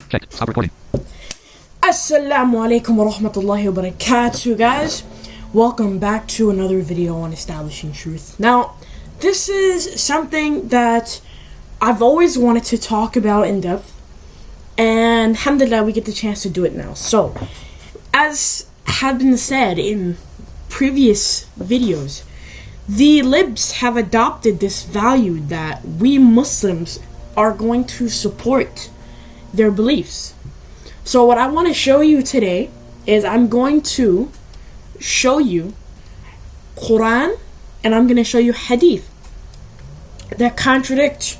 Checked. Stop recording. Assalamu alaikum wa rahmatullahi wa barakatuh, guys. Welcome back to another video on establishing truth. Now, this is something that I've always wanted to talk about in depth, and alhamdulillah, we get the chance to do it now. So, as had been said in previous videos, the libs have adopted this value that we Muslims are going to support their beliefs. So what I want to show you today is I'm going to show you Quran and I'm going to show you Hadith that contradict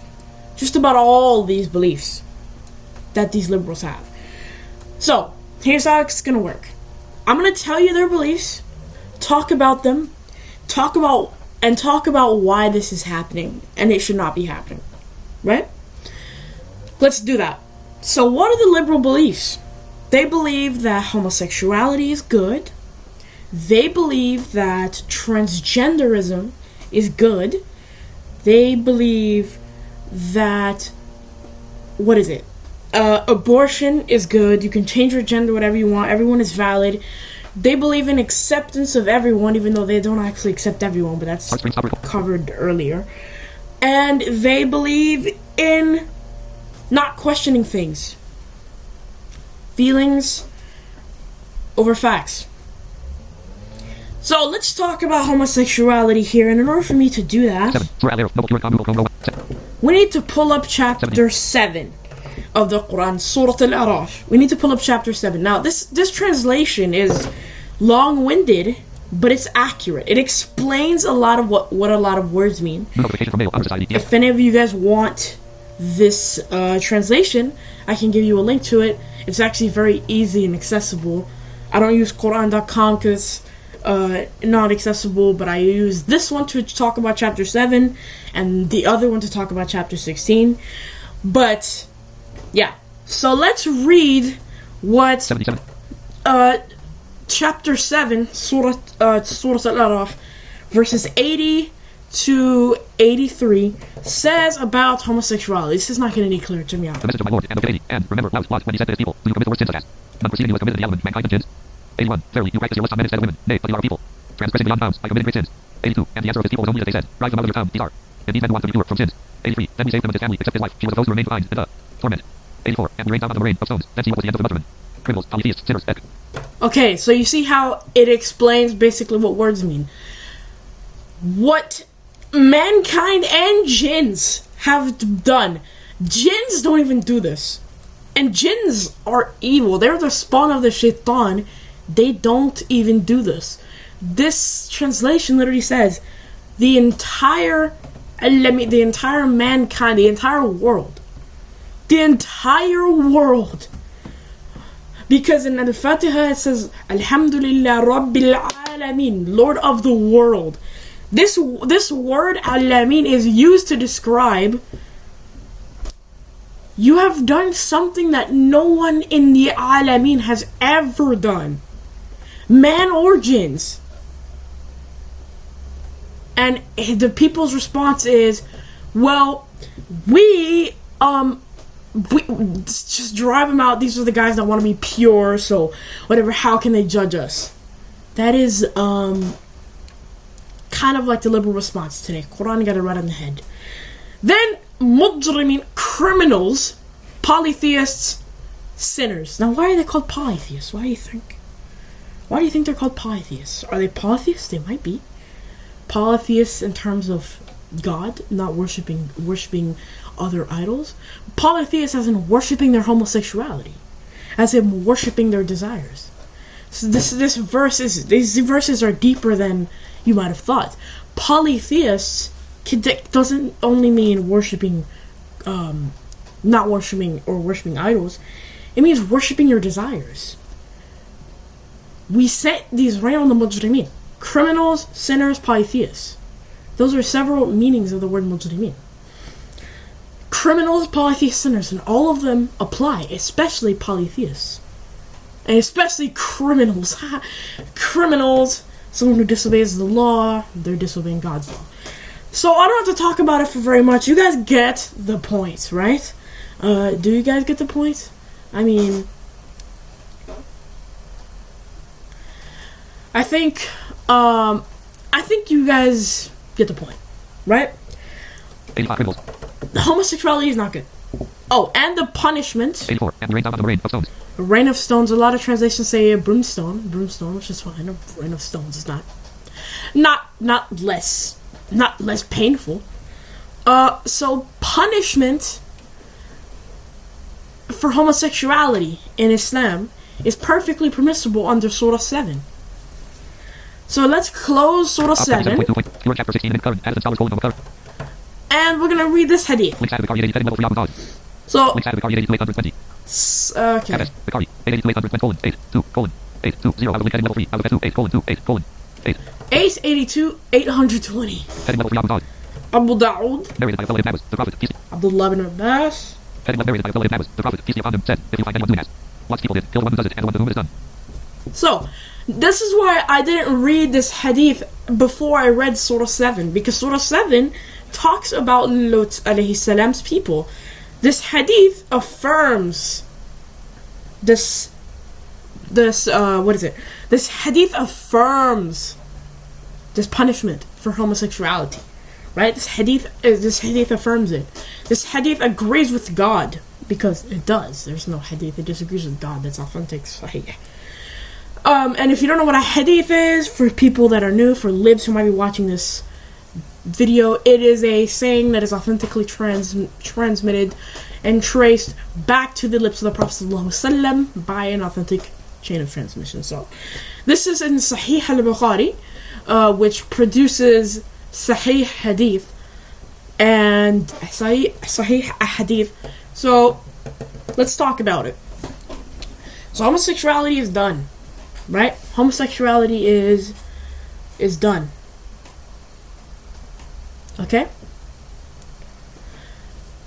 just about all these beliefs that these liberals have. So here's how it's going to work. I'm going to tell you their beliefs, talk about them, talk about why this is happening and it should not be happening. Right? Let's do that. So what are the liberal beliefs? They believe that homosexuality is good. They believe that transgenderism is good. They believe that, abortion is good. You can change your gender whatever you want. Everyone is valid. They believe in acceptance of everyone, even though they don't actually accept everyone, but that's covered earlier. And they believe in not questioning things. Feelings over facts. So let's talk about homosexuality here, and in order for me to do that, we need to pull up chapter 7 of the Quran, Surah Al-Araf. We need to pull up chapter 7. Now, this translation is long-winded, but it's accurate. It explains a lot of what a lot of words mean. If any of you guys want this translation, I can give you a link to it. It's actually very easy and accessible. I don't use Quran.com because it's not accessible, but I use this one to talk about chapter 7 and the other one to talk about chapter 16. But yeah, so let's read what 77. Chapter 7, Surah Al-Araf, verses 80 to 83 says about homosexuality. This is not going to be clear to me. The message of my Lord and of the and remember Allah's what when he said to his people, do you commit the worst sins such as none perceiving you have committed the element mankind of sins. 81. Verily you practice your lust on men instead of women, nay, but you are a people transgressing beyond bounds by committing great sins. 82. And the answer of his people was only as they said, rise them out of your town, these are. Indeed men want to be pure from sins. 83. Then we saved them and his family except his wife, she was of those who remained behind in the torment. 84. And we rained down on them a rain of stones. Then see what was the end of the Muslims. Criminals, polytheists, sinners, ek. Okay, so you see how it explains basically what words mean. What mankind and jinns have done. Jinns don't even do this. And jinns are evil. They're the spawn of the shaitan. They don't even do this. This translation literally says the entire mankind, the entire world. The entire world. Because in Al-Fatiha it says, Alhamdulillah Rabbil Alameen, Lord of the world. This word Alameen is used to describe you have done something that no one in the Alameen has ever done. Man or jinns. And the people's response is, well, we just drive them out. These are the guys that want to be pure, so whatever, how can they judge us? That is kind of like the liberal response today. Quran got it right on the head. Then mujrimin, criminals, polytheists, sinners. Now why are they called polytheists? Why do you think? Why do you think they're called polytheists? Are they polytheists? They might be. Polytheists in terms of God, not worshipping other idols. Polytheists as in worshipping their homosexuality, as in worshipping their desires. So these verses are deeper than you might have thought. Polytheists doesn't only mean worshipping, not worshipping or worshipping idols. It means worshipping your desires. We set these right on the mujrimin. Criminals, sinners, polytheists. Those are several meanings of the word mujrimin. Criminals, polytheists, sinners, and all of them apply, especially polytheists. And especially criminals. Criminals, someone who disobeys the law, they're disobeying God's law. So I don't have to talk about it for very much. You guys get the point, right? Do you guys get the point? I mean, I think you guys get the point, right? 85 criminals. Homosexuality is not good. Oh, and the punishment. 84. And rain down on the rain of stones. Rain of stones. A lot of translations say brimstone, which is fine. A rain of stones is not less painful. So punishment for homosexuality in Islam is perfectly permissible under Surah 7. So let's close Surah 7. And we're gonna read this hadith. So, okay. Ace 82, 820. Abu Dawud. Abdullah ibn Abbas. So, this is why I didn't read this hadith before I read Surah 7, because Surah 7 talks about Lut alayhi salam's people. This hadith affirms this hadith affirms this punishment for homosexuality, right? This hadith affirms it. This hadith agrees with God, because it does. There's no hadith that disagrees with God that's authentic, sahih. And if you don't know what a hadith is, for people that are new, for libs who might be watching this video, it is a saying that is authentically transmitted and traced back to the lips of the Prophet ﷺ by an authentic chain of transmission. So, this is in Sahih al-Bukhari, which produces Sahih Hadith and Sahih Hadith. So, let's talk about it. So, homosexuality is done, right? Homosexuality is done. Okay?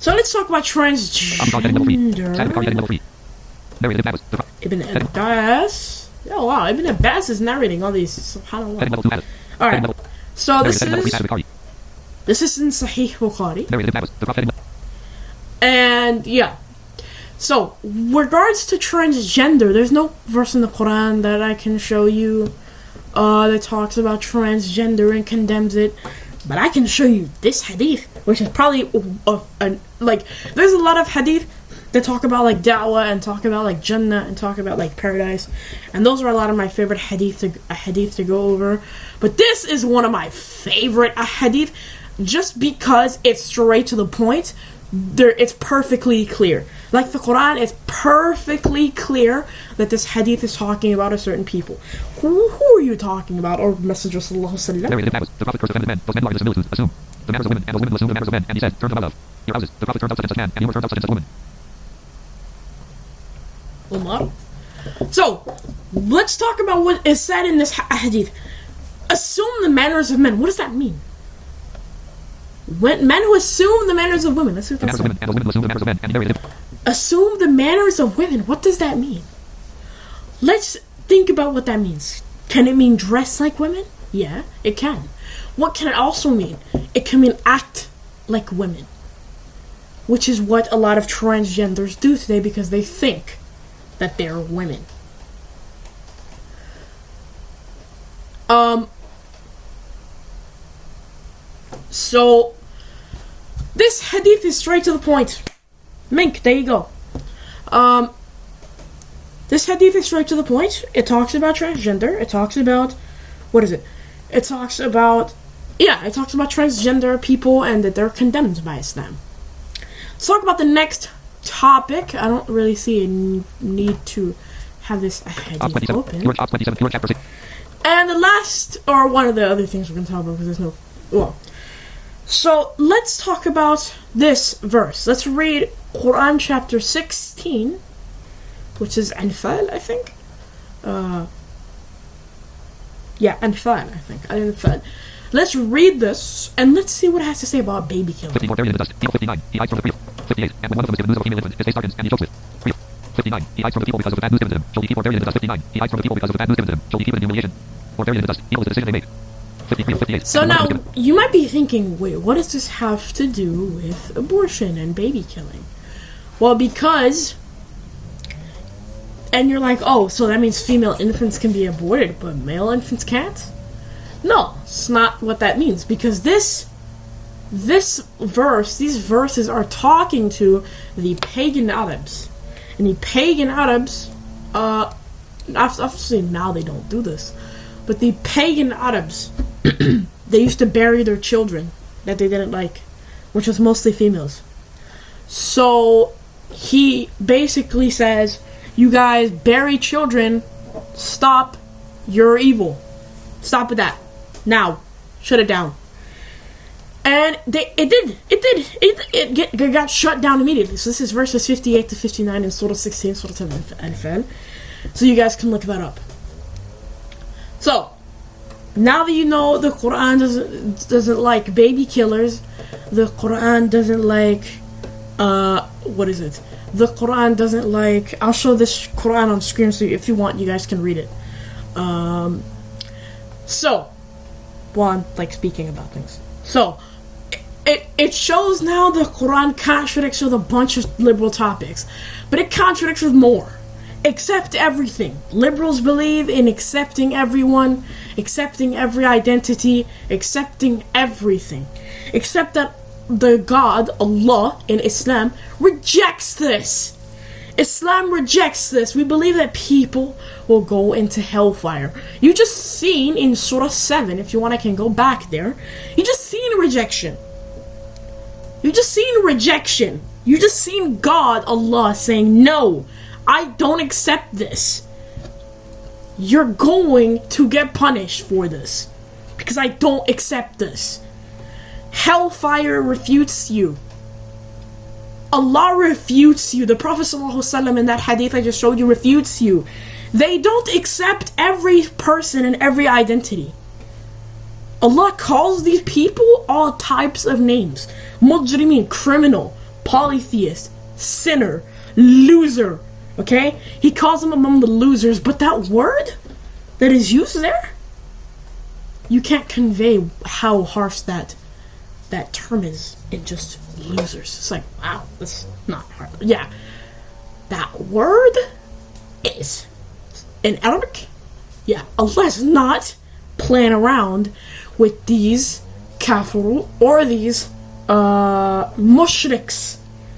So let's talk about transgender. Ibn Abbas. Oh wow, Ibn Abbas is narrating all these. SubhanAllah. Alright. So this is in Sahih Bukhari. And yeah. So, regards to transgender, there's no verse in the Quran that I can show you that talks about transgender and condemns it. But I can show you this hadith, which is probably there's a lot of hadith that talk about like da'wah and talk about like Jannah and talk about like paradise, and those are a lot of my favorite hadith to go over. But this is one of my favorite hadith, just because it's straight to the point. It's perfectly clear. Like the Quran, it's perfectly clear that this hadith is talking about a certain people. Who are you talking about? Or Messenger sallallahu alaihi wasallam? The Prophet cursed men, both men and similitudes, assume the manners of women, and those women assume the manners of men, and he said, turn to my love. Your houses, the Prophet turned out such as man, and you were turned out such as woman. Umar. So, let's talk about what is said in this hadith. Assume the manners of men. What does that mean? Men who assume the manners of women. Let's see what that's saying. Assume the manners of women. What does that mean? Let's think about what that means. Can it mean dress like women? Yeah, it can. What can it also mean? It can mean act like women, which is what a lot of transgenders do today because they think that they're women. So this hadith is straight to the point. Mink, there you go. This hadith is straight to the point. It talks about transgender. It talks about, what is it? It talks about transgender people and that they're condemned by Islam. Let's talk about the next topic. I don't really see a need to have this hadith open. And the last, or one of the other things we're going to talk about, because there's no, well. So, let's talk about this verse. Let's read Quran chapter 16, which is Anfal, I think. Anfal, I think. Anfal. Let's read this, and let's see what it has to say about baby killing. 54 buried in the dust. People 59. He hides from the people. 58. And when one of them is given news of a female infant, his face darkens, and he chokes with. 59. He hides from the people because of the bad news given to him. Shall he keep or bury it in the dust? 59. He hides from the people because of the bad news given to him. Shall he keep it in humiliation or bury it in the dust? Evil is the decision they make. 58. So now, you might be thinking, wait, what does this have to do with abortion and baby killing? Well, because And you're like, oh, so that means female infants can be aborted, but male infants can't? No, it's not what that means, because these verses are talking to the pagan Arabs. And the pagan Arabs, obviously now they don't do this, but the pagan Arabs, they used to bury their children that they didn't like, which was mostly females. So he basically says, you guys bury children, stop, you're evil. Stop with that. Now, shut it down. And it got shut down immediately. So this is verses 58 to 59 in Surah 16, Surah Al-Anfal. So you guys can look that up. So, now that you know the Quran doesn't like baby killers, the Quran doesn't like, the Quran doesn't like, I'll show this Quran on screen so if you want, you guys can read it. I'm speaking about things. So, it shows now the Quran contradicts with a bunch of liberal topics, but it contradicts with more. Accept everything. Liberals believe in accepting everyone, accepting every identity, accepting everything. Except that the God, Allah, in Islam, rejects this. Islam rejects this. We believe that people will go into hellfire. You just seen in Surah 7, if you want I can go back there, you just seen rejection. You just seen rejection. You just seen God, Allah, saying, no, I don't accept this. You're going to get punished for this. Because I don't accept this. Hellfire refutes you. Allah refutes you. The Prophet ﷺ in that hadith I just showed you refutes you. They don't accept every person and every identity. Allah calls these people all types of names. Mujrimeen, criminal, polytheist, sinner, loser. Okay? He calls them among the losers, but that word that is used there, you can't convey how harsh that term is in just losers. It's like, wow, that's not hard. Yeah. That word is in Arabic. Yeah, Allah's not playing around with these kafiru or these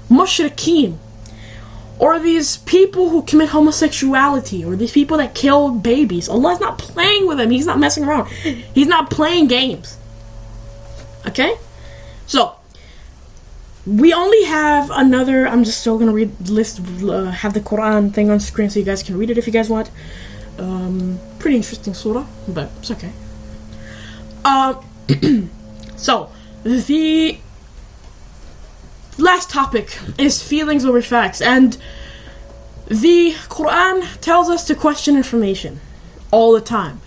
mushrikeen, or these people who commit homosexuality, or these people that kill babies. Allah's not playing with them. He's not messing around. He's not playing games. Okay? So, we only have another, I'm just still going to read the list, have the Quran thing on screen so you guys can read it if you guys want. Pretty interesting surah, but it's okay. So, the last topic is feelings over facts, and the Quran tells us to question information all the time,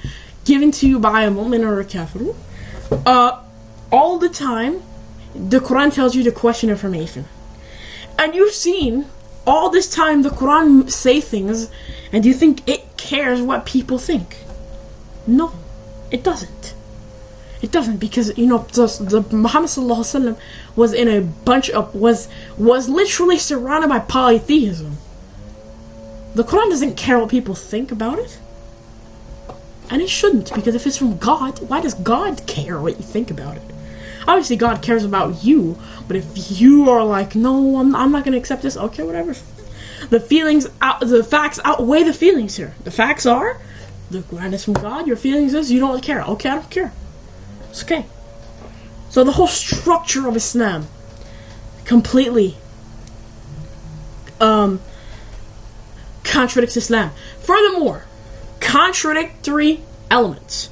given to you by a mu'min or a kafir. All the time, the Quran tells you to question information. And you've seen all this time the Quran say things, and you think it cares what people think. No, it doesn't. It doesnn't, because the Muhammad sallallahu alaihi wasallam was in a bunch of was literally surrounded by polytheism. The Quran doesn't care what people think about it, and it shouldn't, because if it's from God, why does God care what you think about it? Obviously, God cares about you, but if you are like, no, I'm not going to accept this, okay, whatever. The facts outweigh the feelings here. The facts are, the Quran is from God, your feelings is, you don't care. Okay, I don't care. It's okay. So the whole structure of Islam completely contradicts Islam. Furthermore, contradictory elements.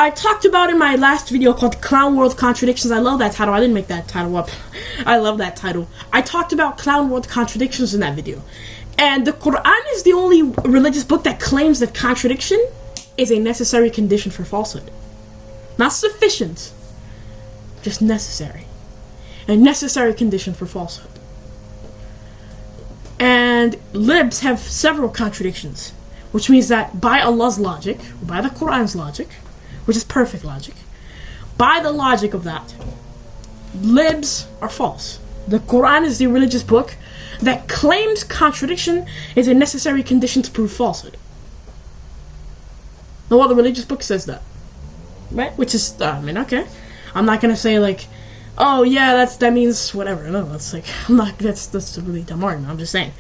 I talked about in my last video called Clown World Contradictions. I love that title. I didn't make that title up. I love that title. I talked about Clown World Contradictions in that video. And the Quran is the only religious book that claims that contradiction is a necessary condition for falsehood. Not sufficient, just necessary. A necessary condition for falsehood. And libs have several contradictions, which means that by Allah's logic, by the Quran's logic, which is perfect logic, by the logic of that, libs are false. The Quran is the religious book that claims contradiction is a necessary condition to prove falsehood. No other religious book says that, right? Which is, okay. I'm not gonna say like, oh yeah, that means whatever. No, that's like, that's a really dumb argument. I'm just saying,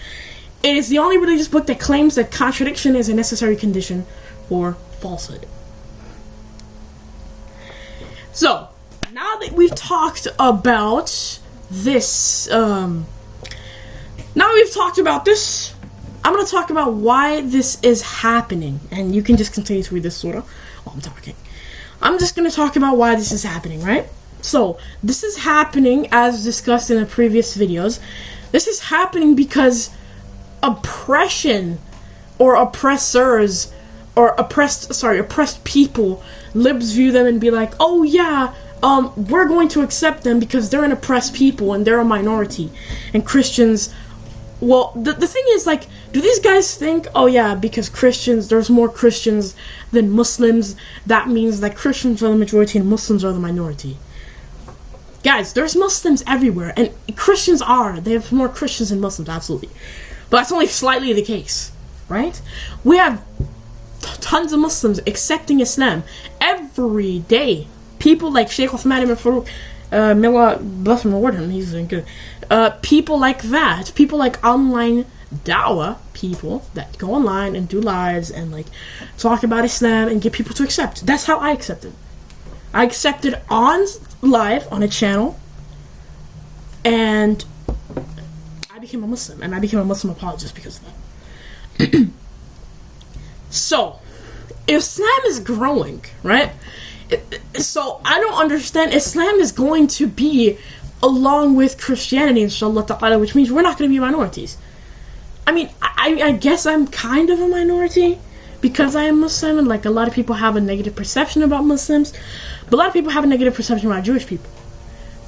it is the only religious book that claims that contradiction is a necessary condition for falsehood. So, now that we've talked about this, I'm going to talk about why this is happening. And you can just continue to read this surah while I'm talking. I'm just going to talk about why this is happening, right? So, this is happening, as discussed in the previous videos. This is happening because oppression or oppressors or oppressed people, libs view them and be like, oh yeah, we're going to accept them because they're an oppressed people and they're a minority. And Christians, well, the thing is, like, do these guys think, oh yeah, because there's more Christians than Muslims, that means that Christians are the majority and Muslims are the minority? Guys, there's Muslims everywhere, and they have more Christians than Muslims, absolutely. But that's only slightly the case, right? We have tons of Muslims accepting Islam every day. People like Sheikh Uthman ibn Farouk, may Allah bless him and reward him, he's good. People like that, people like online dawah people that go online and do lives and like talk about Islam and get people to accept. That's how I accepted. I accepted on live on a channel, and I became a Muslim, and I became a Muslim apologist because of that. So, Islam is growing, right? So, I don't understand. Islam is going to be along with Christianity, inshallah ta'ala, which means we're not going to be minorities. I mean, I guess I'm kind of a minority because I am Muslim, and like a lot of people have a negative perception about Muslims, but a lot of people have a negative perception about Jewish people,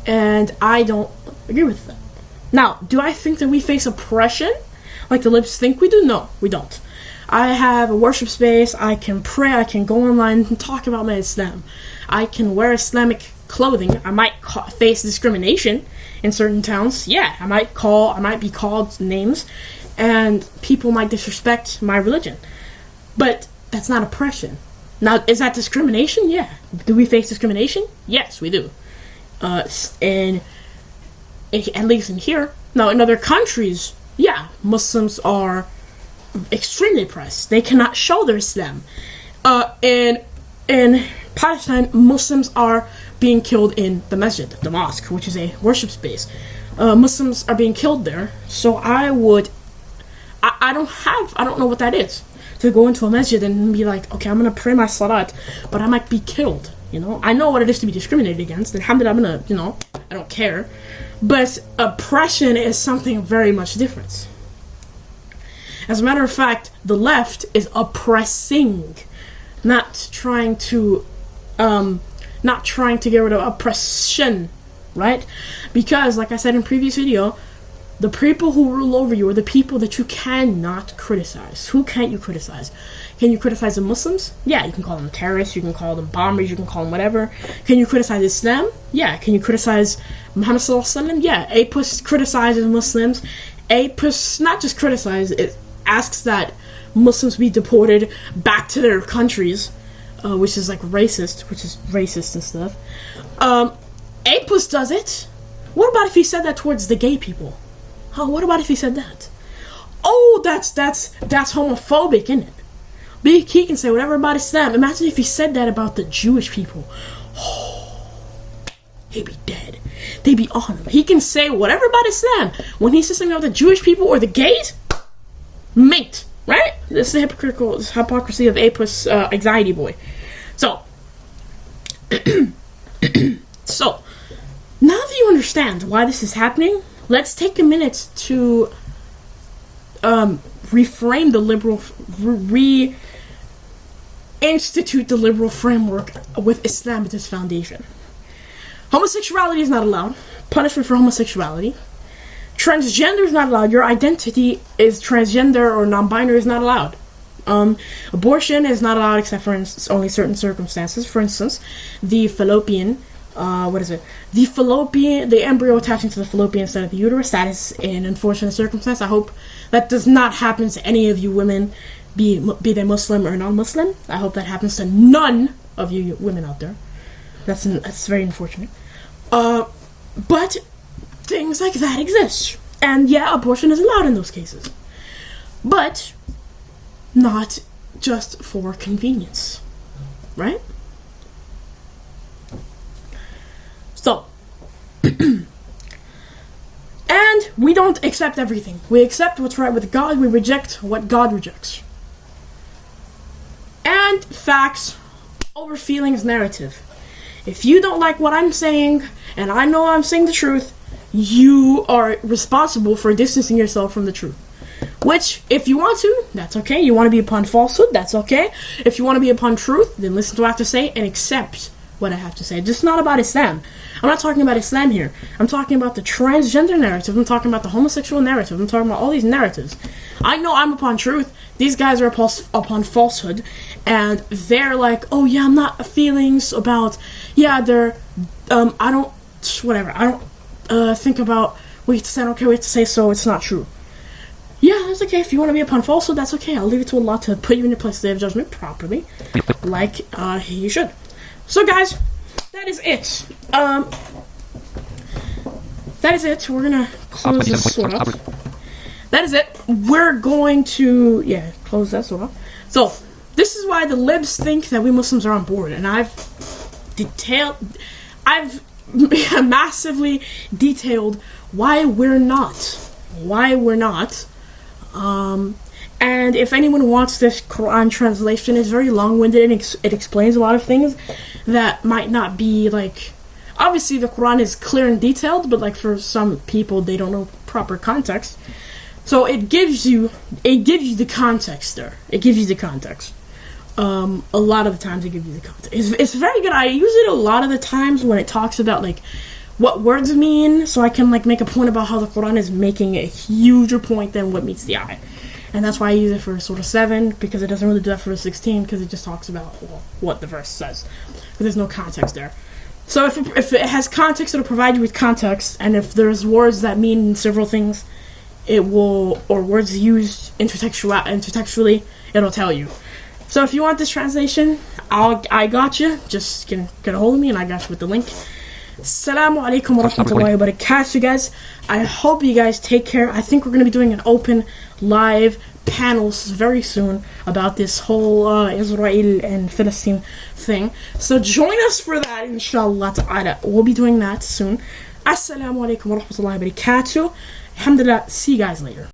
and I don't agree with that. Now, do I think that we face oppression like the libs think we do? No, we don't. I have a worship space, I can pray, I can go online and talk about my Islam. I can wear Islamic clothing. I might face discrimination in certain towns. Yeah, I might be called names, and people might disrespect my religion. But that's not oppression. Now, is that discrimination? Yeah. Do we face discrimination? Yes, we do. And at least in here. Now, in other countries, yeah, Muslims are extremely oppressed. They cannot show their Islam. And in Palestine, Muslims are being killed in the masjid, the mosque, which is a worship space. Muslims are being killed there. So I don't know what that is. To go into a masjid and be like, okay, I'm going to pray my salat, but I might be killed, you know? I know what it is to be discriminated against. Alhamdulillah, I'm going to, I don't care. But oppression is something very much different. As a matter of fact, the left is oppressing, not trying to get rid of oppression, right? Because, like I said in previous video, the people who rule over you are the people that you cannot criticize. Who can't you criticize? Can you criticize the Muslims? Yeah, you can call them terrorists, you can call them bombers, you can call them whatever. Can you criticize Islam? Yeah. Can you criticize Muhammad sallallahu alaihi wasallam? Yeah. APUS criticizes Muslims. APUS not just criticize, it asks that Muslims be deported back to their countries, which is racist and stuff. APUS does it. What about if he said that towards the gay people? Oh, what about if he said that? Oh, that's homophobic, isn't it? But he can say whatever about Islam. Imagine if he said that about the Jewish people. Oh, he'd be dead. They'd be on him. He can say whatever about Islam. When he says something about the Jewish people or the gays, mate, right? This is the hypocrisy of APUS anxiety boy. So, so, now that you understand why this is happening, let's take a minute to reframe the liberal, reinstitute the liberal framework with Islam at its foundation. Homosexuality is not allowed. Punishment for homosexuality. Transgender is not allowed. Your identity is transgender or non-binary is not allowed. Abortion is not allowed except for only certain circumstances. For instance, the fallopian the embryo attaching to the fallopian instead of the uterus. That is an unfortunate circumstance. I hope that does not happen to any of you women, be they Muslim or non-Muslim. I hope that happens to none of you women out there. That's very unfortunate. But things like that exist. And yeah, abortion is allowed in those cases. But not just for convenience. Right? So, and we don't accept everything. We accept what's right with God, we reject what God rejects. And facts over feelings narrative. If you don't like what I'm saying, and I know I'm saying the truth, you are responsible for distancing yourself from the truth. Which, if you want to, that's okay. You want to be upon falsehood, that's okay. If you want to be upon truth, then listen to what I have to say and accept what I have to say. It's just not about Islam. I'm not talking about Islam here. I'm talking about the transgender narrative. I'm talking about the homosexual narrative. I'm talking about all these narratives. I know I'm upon truth. These guys are upon falsehood. And they're like, oh yeah, I'm not feelings about, yeah, they're, I don't think about what you have to say. I don't care what you have to say, so it's not true. Yeah, that's okay. If you want to be upon falsehood, that's okay. I'll leave it to Allah to put you in your place of judgment properly, like He should. So guys, that is it. That is it. We're gonna close this sword off. That is it. We're going to, close that sword off. So, this is why the libs think that we Muslims are on board, and I've massively detailed why we're not. And if anyone wants this Quran translation, it's very long-winded and it explains a lot of things that might not be, like, obviously the Quran is clear and detailed, but like for some people they don't know proper context. So it gives you the context there. It gives you the context. A lot of the times it gives you the context. It's very good. I use it a lot of the times when it talks about like what words mean, so I can like make a point about how the Quran is making a huger point than what meets the eye. And that's why I use it for Surah 7, because it doesn't really do that for 16, because it just talks about what the verse says. Because there's no context there. So if it has context, it'll provide you with context, and if there's words that mean several things, it will, or words used intertextually, it'll tell you. So if you want this translation, I got you. Just get a hold of me, and I got you with the link. Assalamu alaikum wa rahmatullahi wa barakatuh, guys. I hope you guys take care. I think we're going to be doing an open live panels very soon about this whole Israel and Palestine thing. So join us for that, inshallah ta'ala. We'll be doing that soon. Assalamu alaikum wa rahmatullahi wa barakatuh. Alhamdulillah. See you guys later.